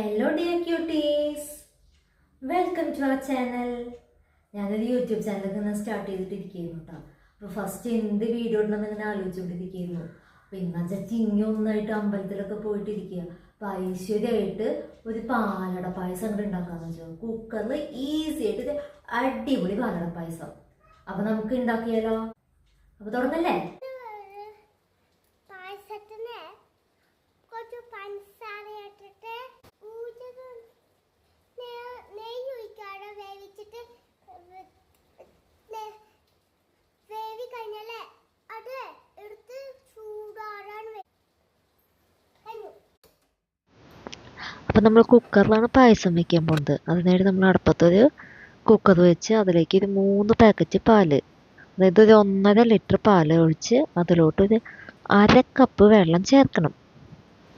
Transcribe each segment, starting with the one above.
Hello dear cuties, welcome to our channel. ഞാനൊരു YouTube ചാനലൊക്കെ start ചെയ്തിട്ടിരിക്കുന്നു കേട്ടോ. അപ്പോൾ ഫസ്റ്റ് എന്ത് വീഡിയോ ഇടണമെന്ന് ഇങ്ങനെ ആലോചിച്ചുകൊണ്ടിരിക്കുന്നു. അപ്പോൾ ഇന്നത്തെ ചിങ്ങി ഒന്നായിട്ട് അമ്പലത്തിലൊക്കെ പോയിട്ടിരിക്കുക. അപ്പോൾ ഐശ്വര്യമായിട്ട് ഒരു പാലട പായസം അങ്ങോട്ട് ഉണ്ടാക്കാമെന്ന് വെച്ചാൽ കുക്കറിൽ ഈസി ആയിട്ട് അടിപൊളി പാലട പായസം. അപ്പോൾ നമുക്ക് ഉണ്ടാക്കിയാലോ? അപ്പോൾ തുടങ്ങല്ലേ? അപ്പം നമ്മൾ കുക്കറിലാണ് പായസം വയ്ക്കാൻ പോകുന്നത്. അതിനായിട്ട് നമ്മൾ അടുപ്പത്തൊരു കുക്കർ വെച്ച് അതിലേക്ക് ഒരു 3 പാക്കറ്റ് പാല്, അതായത് ഒരു 1.5 ലിറ്റർ പാല് ഒഴിച്ച് അതിലോട്ടൊരു 1/2 കപ്പ് വെള്ളം ചേർക്കണം.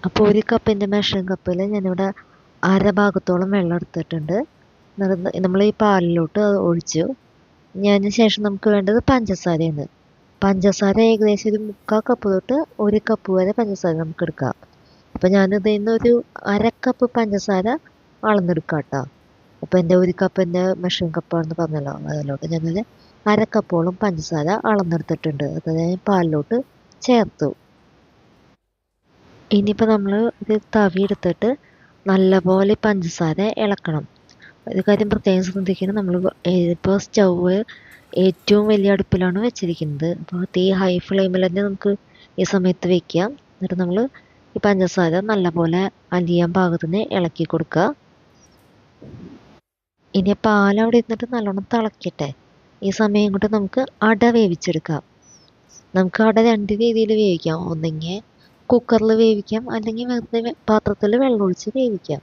അപ്പോൾ ഒരു കപ്പിൻ്റെ മെഷറിംഗ് കപ്പിൽ ഞാനിവിടെ 1/2 ഭാഗത്തോളം വെള്ളം എടുത്തിട്ടുണ്ട്. നമ്മൾ ഈ പാലിലോട്ട് ഒഴിച്ചു. അതിന് ശേഷം നമുക്ക് വേണ്ടത് പഞ്ചസാരയാണ്. പഞ്ചസാര ഏകദേശം ഒരു 3/4 കപ്പ് തൊട്ട് 1 കപ്പ് വരെ പഞ്ചസാര നമുക്ക് എടുക്കാം. അപ്പം ഞാനിതിൽ നിന്ന് ഒരു 1/2 കപ്പ് പഞ്ചസാര അളന്നെടുക്കാം കേട്ടോ. അപ്പോൾ എൻ്റെ 1 കപ്പിൻ്റെ മെഷറിംഗ് കപ്പാണെന്ന് പറഞ്ഞല്ലോ, അതിലോട്ട് ഞാനൊരു 1/2 കപ്പോളം പഞ്ചസാര അളന്നെടുത്തിട്ടുണ്ട്. അത് ഞാൻ പാലിലോട്ട് ചേർത്തു. ഇനിയിപ്പോൾ നമ്മൾ ഒരു തവി എടുത്തിട്ട് നല്ലപോലെ പഞ്ചസാര ഇളക്കണം. ഒരു കാര്യം പ്രത്യേകം ശ്രദ്ധിക്കണം, നമ്മൾ ഇപ്പോൾ സ്റ്റൗവ് ഏറ്റവും വലിയ അടുപ്പിലാണ് വെച്ചിരിക്കുന്നത്. അപ്പോൾ തീ ഹൈ ഫ്ലെയിമിൽ തന്നെ നമുക്ക് ഈ സമയത്ത് വയ്ക്കാം. എന്നിട്ട് നമ്മൾ ഈ പഞ്ചസാര നല്ലപോലെ അലിയാൻ പാകത്തിന് ഇളക്കി കൊടുക്കുക. ഇനി പാൽ അവിടെ ഇരുന്നിട്ട് നല്ലോണം തിളക്കട്ടെ. ഈ സമയം കൊണ്ട് നമുക്ക് അട വേവിച്ചെടുക്കാം. നമുക്ക് അട 2 രീതിയിൽ വേവിക്കാം. ഒന്നെങ്കിൽ കുക്കറിൽ വേവിക്കാം, അല്ലെങ്കിൽ വെറുതെ പാത്രത്തിൽ വെള്ളം ഒഴിച്ച് വേവിക്കാം.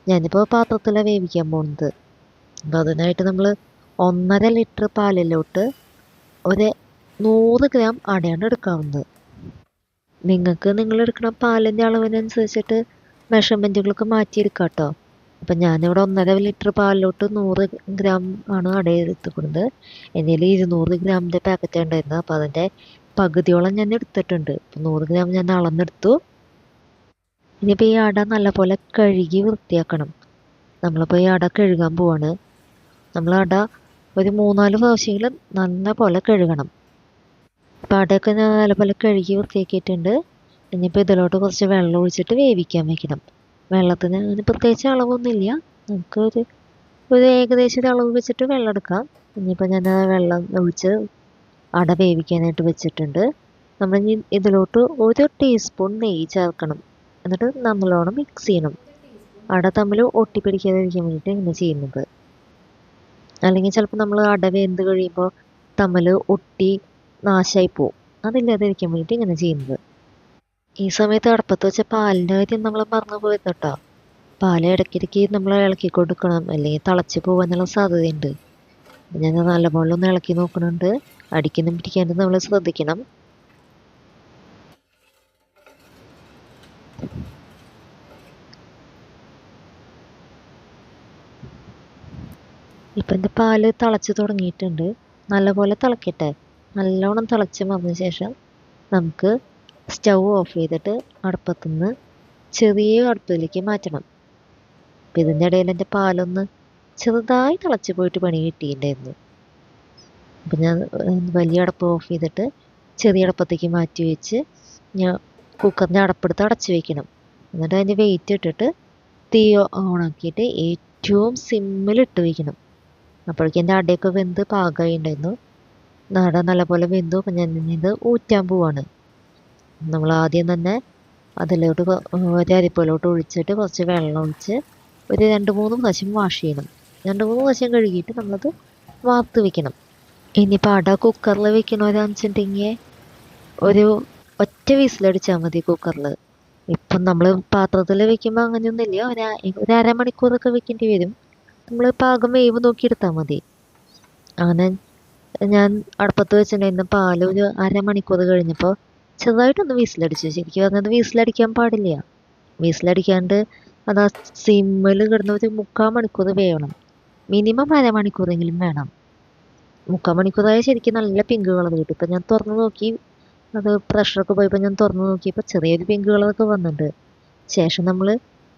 ഞാനിപ്പോൾ പാത്രത്തിലാണ് വേവിക്കാൻ പോകുന്നത്. അപ്പോൾ അതിനായിട്ട് നമ്മൾ 1.5 ലിറ്റർ പാലിലോട്ട് ഒരു 100 ഗ്രാം അടയാണ് എടുക്കാവുന്നത്. നിങ്ങൾക്ക് നിങ്ങളെടുക്കുന്ന പാലിൻ്റെ അളവിനനുസരിച്ചിട്ട് മെഷർമെൻറ്റുകളൊക്കെ മാറ്റിയെടുക്കാം കേട്ടോ. അപ്പം ഞാനിവിടെ 1.5 ലിറ്റർ പാലിലോട്ട് 100 ഗ്രാം ആണ് അട എടുത്തുകൊണ്ട്. എന്നിൽ 200 ഗ്രാമിൻ്റെ പാക്കറ്റ് ഉണ്ടായിരുന്നത്. അപ്പോൾ അതിൻ്റെ പകുതിയോളം ഞാൻ എടുത്തിട്ടുണ്ട്. അപ്പോൾ 100 ഗ്രാം ഞാൻ അളന്നെടുത്തു. ഇനിയിപ്പോൾ ഈ അട നല്ലപോലെ കഴുകി വൃത്തിയാക്കണം. നമ്മളിപ്പോൾ ഈ അട കഴുകാൻ പോവാണ്. നമ്മൾ അട ഒരു 3-4 പ്രാവശ്യമെങ്കിലും നല്ലപോലെ കഴുകണം. അപ്പോൾ അടയൊക്കെ ഞാൻ നല്ലപോലെ കഴുകി വൃത്തിയാക്കിയിട്ടുണ്ട്. ഇനിയിപ്പോൾ ഇതിലോട്ട് കുറച്ച് വെള്ളം ഒഴിച്ചിട്ട് വേവിക്കാൻ വയ്ക്കണം. വെള്ളത്തിന് അതിന് പ്രത്യേകിച്ച് അളവൊന്നുമില്ല. നമുക്ക് ഒരു ഏകദേശം ഒരു അളവ് വെച്ചിട്ട് വെള്ളം എടുക്കാം. ഇനിയിപ്പോൾ ഞാൻ വെള്ളം ഒഴിച്ച് അട വേവിക്കാനായിട്ട് വെച്ചിട്ടുണ്ട്. നമ്മൾ ഇനി ഇതിലോട്ട് 1 ടീസ്പൂൺ നെയ്യ് ചേർക്കണം. എന്നിട്ട് നല്ലോണം മിക്സ് ചെയ്യണം. അട തമ്മിൽ ഒട്ടിപ്പിടിക്കാതിരിക്കാൻ വേണ്ടിയിട്ട് ഇങ്ങനെ ചെയ്യുന്നത്. അല്ലെങ്കിൽ ചിലപ്പോൾ നമ്മൾ അട വെന്ത് കഴിയുമ്പോൾ തമ്മിൽ ഒട്ടി നാശമായി പോവും. അതില്ലാതിരിക്കാൻ വേണ്ടിയിട്ട് ഇങ്ങനെ ചെയ്യുന്നത്. ഈ സമയത്ത് അടുപ്പത്ത് വെച്ച പാലിൻ്റെ കാര്യം നമ്മൾ മറന്നു പോയത് കേട്ടോ. പാൽ ഇടയ്ക്കിടയ്ക്ക് നമ്മൾ ഇളക്കി കൊടുക്കണം, അല്ലെങ്കിൽ തിളച്ച് പോകാനുള്ള സാധ്യതയുണ്ട്. ഞാൻ നല്ലപോലെ ഒന്ന് ഇളക്കി നോക്കുന്നുണ്ട്. അടിക്കൊന്നും പിടിക്കാണ്ട് നമ്മൾ ശ്രദ്ധിക്കണം. ഇപ്പം എൻ്റെ പാല് തിളച്ച് തുടങ്ങിയിട്ടുണ്ട്. നല്ലപോലെ തിളക്കട്ടെ. നല്ലോണം തിളച്ച് വന്നതിന് ശേഷം നമുക്ക് സ്റ്റൗ ഓഫ് ചെയ്തിട്ട് അടുപ്പത്തുനിന്ന് ചെറിയ അടുപ്പിലേക്ക് മാറ്റണം. അപ്പം ഇതിൻ്റെ ഇടയിൽ എൻ്റെ പാലൊന്ന് ചെറുതായി തിളച്ച് പോയിട്ട് പണി കിട്ടിയിട്ടുണ്ടായിരുന്നു. അപ്പം ഞാൻ വലിയ അടുപ്പ് ഓഫ് ചെയ്തിട്ട് ചെറിയ അടുപ്പത്തേക്ക് മാറ്റി വെച്ച് ഞാൻ കുക്കറിൻ്റെ അടപ്പെടുത്ത് അടച്ച് വയ്ക്കണം. എന്നിട്ട് അതിൻ്റെ വെയിറ്റ് ഇട്ടിട്ട് തീ ഓണാക്കിയിട്ട് ഏറ്റവും സിമ്മിലിട്ട് വയ്ക്കണം. അപ്പോഴേക്കും എൻ്റെ അടയൊക്കെ വെന്ത് പാകമായി ഉണ്ടായിരുന്നു. അട നല്ലപോലെ വെന്തു. അപ്പം ഞാൻ ഇത് ഊറ്റാൻ പോവാണ്. നമ്മൾ ആദ്യം തന്നെ അതിലോട്ട് ഒരു അരിപ്പയിലോട്ട് ഒഴിച്ചിട്ട് കുറച്ച് വെള്ളം ഒഴിച്ച് ഒരു 2-3 പ്രാവശ്യം വാഷ് ചെയ്യണം. 2-3 പ്രാവശ്യം കഴുകിയിട്ട് നമ്മളത് വാർത്ത് വെക്കണം. ഇനിയിപ്പോൾ അട കുക്കറിൽ വെക്കണമെന്ന് വെച്ചിട്ടുണ്ടെങ്കിൽ ഒരു ഒറ്റ വിസിലടിച്ചാൽ മതി കുക്കറിൽ. ഇപ്പം നമ്മൾ പാത്രത്തിൽ വെക്കുമ്പോൾ അങ്ങനെയൊന്നുമില്ല. ഒരു അരമണിക്കൂറൊക്കെ വെക്കേണ്ടി വരും. നമ്മൾ പാകം വേവ് നോക്കി എടുത്താൽ മതി. അങ്ങനെ ഞാൻ അടുപ്പത്ത് വെച്ചിട്ടുണ്ടായിരുന്ന പാൽ ഒരു അരമണിക്കൂർ കഴിഞ്ഞപ്പോൾ ചെറുതായിട്ടൊന്ന് വിസിലടിച്ചു. ശരിക്കും പറഞ്ഞത് വിസിലടിക്കാൻ പാടില്ല. വിസിലടിക്കാണ്ട് അത് ആ സിമ്മിൽ കിടന്ന് ഒരു 3/4 മണിക്കൂർ വേവണം. മിനിമം അരമണിക്കൂറെങ്കിലും വേണം. 3/4 മണിക്കൂറായ ശരിക്കും നല്ല പിങ്ക് കളർ കിട്ടും. ഇപ്പം ഞാൻ തുറന്ന് നോക്കി, അത് പ്രഷറൊക്കെ പോയപ്പോൾ ഞാൻ തുറന്ന് നോക്കിയപ്പോൾ ചെറിയൊരു പിങ്ക് കളറൊക്കെ വന്നിട്ടുണ്ട്. ശേഷം നമ്മൾ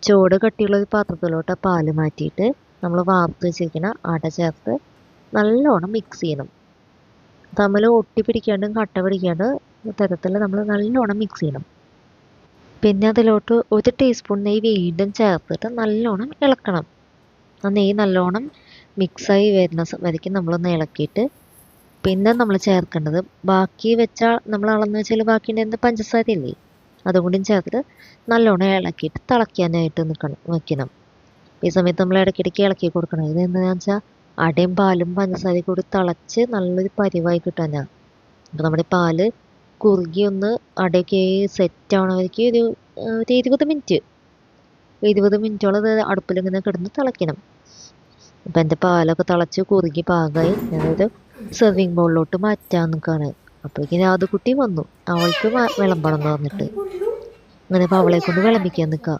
ചോട് കട്ടിയുള്ള ഒരു പാത്രത്തിലോട്ട് പാല് മാറ്റിയിട്ട് നമ്മൾ വാർത്ത് വെച്ചിരിക്കുന്ന അട ചേർത്ത് നല്ലോണം മിക്സ് ചെയ്യണം. തമ്മിൽ ഒട്ടി പിടിക്കാണ്ടും കട്ട പിടിക്കാണ്ട് തരത്തിൽ നമ്മൾ നല്ലോണം മിക്സ് ചെയ്യണം. പിന്നെ അതിലോട്ട് 1 ടീസ്പൂൺ നെയ്യ് വീണ്ടും ചേർത്തിട്ട് നല്ലോണം ഇളക്കണം. ആ നെയ്യ് നല്ലോണം മിക്സായി വരുന്ന വരയ്ക്കും നമ്മളൊന്ന് ഇളക്കിയിട്ട് പിന്നെ നമ്മൾ ചേർക്കേണ്ടത് ബാക്കി വെച്ചാൽ നമ്മൾ അളന്ന് വെച്ചാൽ ബാക്കി ഉണ്ടായിരുന്ന പഞ്ചസാരയില്ലേ അതുകൊണ്ടും ചേർത്തിട്ട് നല്ലോണം ഇളക്കിയിട്ട് തിളയ്ക്കാനായിട്ട് വെക്കണം. ഈ സമയത്ത് നമ്മൾ ഇടയ്ക്കിടയ്ക്ക് ഇളക്കി കൊടുക്കണം. ഇത് എന്താണെന്ന് വെച്ചാൽ അടയും പാലും പഞ്ചസാരയും കൂടി തിളച്ച് നല്ലൊരു പരിവായി കിട്ടാനാണ്. അപ്പോൾ നമ്മുടെ പാല് കുറുകി ഒന്ന് അടയൊക്കെ സെറ്റ് ആവണവരേക്ക് ഒരു 20 മിനിറ്റോളം ഇത് അടുപ്പിലിങ്ങനെ കിടന്ന് തിളയ്ക്കണം. അപ്പം എൻ്റെ പാലൊക്കെ തിളച്ച് കുറുകി പാകമായി ഞാനൊരു സെർവിങ് ബൗളിലോട്ട് മാറ്റാൻ നിൽക്കുകയാണ്. അപ്പോഴേക്കും കുട്ടി വന്നു. അവൾക്ക് വിളമ്പണം എന്ന് പറഞ്ഞിട്ട് അങ്ങനെ അപ്പോൾ അവളെ കൊണ്ട് വിളമ്പിക്കാൻ നിൽക്കുക.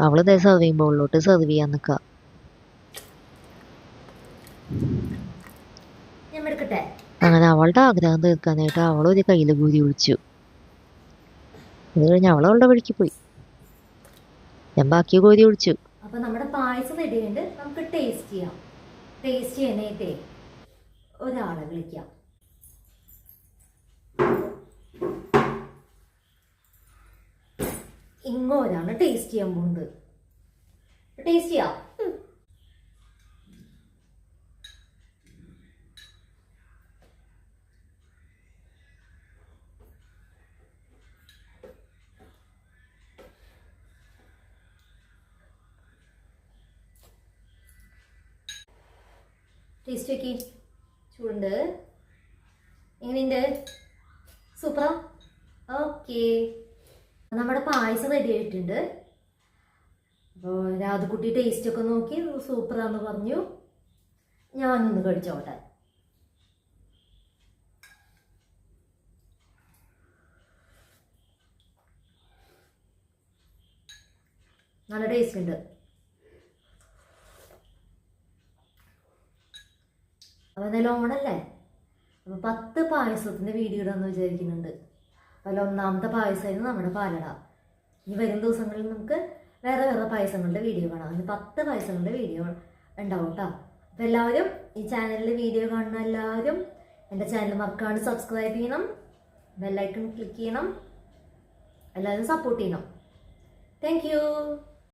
അവൾ ഇതേ സെർവിങ് ബൗളിലോട്ട് സെർവ് ചെയ്യാൻ നിൽക്കുക. അങ്ങനെ അവളുടെ ആഗ്രഹം തീർക്കാനായിട്ട് അവൾ ഒരു കയ്യിൽ കൂരി ഒഴിച്ചു. അത് കഴിഞ്ഞ് അവളുടെ വഴിക്ക് പോയി. ഞാൻ ബാക്കി കോരി ഒഴിച്ചു. അപ്പൊ നമ്മുടെ പായസം റെഡി ആയിട്ട് നമുക്ക് ടേസ്റ്റ് ചെയ്യാം. ടേസ്റ്റ് ചെയ്യാനായിട്ടേ ഒരാളെ വിളിക്കാം. ഇങ്ങോരാണ് ടേസ്റ്റ് ചെയ്യാൻ പോകുന്നത്. ടേസ്റ്റ് ചെയ്യാം. ടേസ്റ്റ് നോക്കി. ചൂടുണ്ട്. എങ്ങനെയുണ്ട്? സൂപ്പറാ? ഓക്കെ. നമ്മുടെ പായസം റെഡി ആയിട്ടുണ്ട്. അപ്പോൾ രാധുക്കുട്ടി ടേസ്റ്റ് ഒക്കെ നോക്കി സൂപ്പറാന്ന് പറഞ്ഞു. ഞാനൊന്ന് കഴിച്ചോട്ടെ. നല്ല ടേസ്റ്റ് ഉണ്ട്. അപ്പോൾ എന്തായാലും ഓണല്ലേ, അപ്പോൾ 10 പായസത്തിൻ്റെ വീഡിയോ ഇടാമെന്ന് വിചാരിക്കുന്നുണ്ട്. അതിൽ ഒന്നാമത്തെ പായസമായിരുന്നു നമ്മുടെ പാലട. ഇനി വരും ദിവസങ്ങളിൽ നമുക്ക് വേറെ വേറെ പായസങ്ങളുടെ വീഡിയോ കാണാം. അതിന് 10 പായസങ്ങളുടെ വീഡിയോ ഉണ്ടാവും കേട്ടോ. അപ്പോൾ എല്ലാവരും ഈ ചാനലിൽ വീഡിയോ കാണുന്ന എല്ലാവരും എൻ്റെ ചാനൽ മറക്കാണ്ട് സബ്സ്ക്രൈബ് ചെയ്യണം, ബെല്ലൈക്കൺ ക്ലിക്ക് ചെയ്യണം, എല്ലാവരും സപ്പോർട്ട് ചെയ്യണം. Thank you.